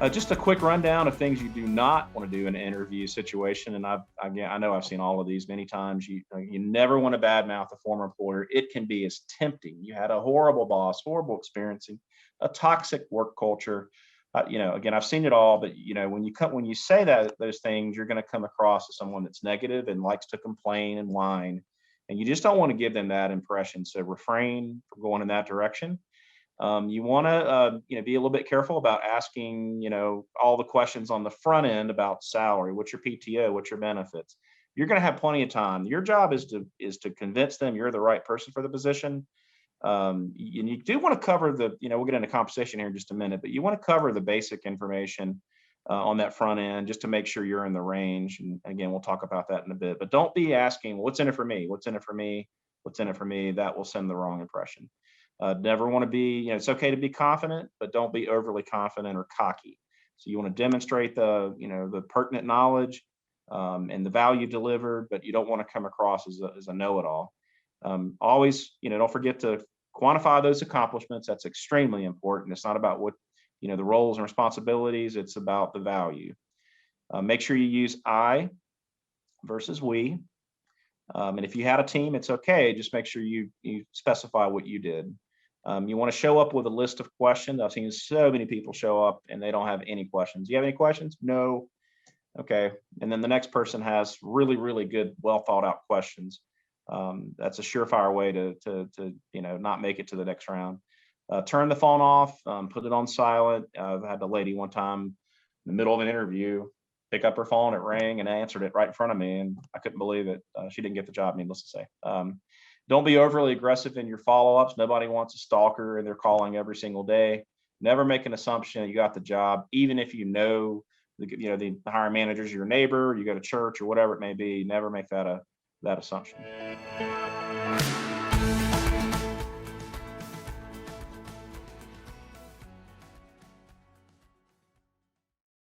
Just a quick rundown of things you do not want to do in an interview situation. And I know I've seen all of these many times. You never want to badmouth a former employer. It can be as tempting. You had a horrible boss, horrible experiencing, a toxic work culture. Again, I've seen it all. But when you say those things, you're going to come across as someone that's negative and likes to complain and whine, and you just don't want to give them that impression. So refrain from going in that direction. You want to be a little bit careful about asking all the questions on the front end about salary. What's your PTO? What's your benefits? You're going to have plenty of time. Your job is to convince them you're the right person for the position. And you do want to cover we'll get into compensation here in just a minute, but you want to cover the basic information on that front end just to make sure you're in the range. And again, we'll talk about that in a bit. But don't be asking, what's in it for me? What's in it for me? What's in it for me? That will send the wrong impression. Never want to be, it's okay to be confident, but don't be overly confident or cocky. So you want to demonstrate the pertinent knowledge and the value delivered, but you don't want to come across as a know-it-all. Always, don't forget to quantify those accomplishments. That's extremely important. It's not about what, the roles and responsibilities. It's about the value. Make sure you use I versus we. And if you had a team, it's okay. Just make sure you specify what you did. You want to show up with a list of questions. I've seen so many people show up and they don't have any questions. Do you have any questions? No. Okay. And then the next person has really, really good, well thought out questions. That's a surefire way to not make it to the next round. Turn the phone off, put it on silent. I've had a lady one time in the middle of an interview pick up her phone, it rang, and answered it right in front of me, and I couldn't believe it. She didn't get the job, needless to say. Don't be overly aggressive in your follow-ups. Nobody wants a stalker and they're calling every single day. Never make an assumption that you got the job, even if the hiring manager's your neighbor, you go to church or whatever it may be. Never make that assumption.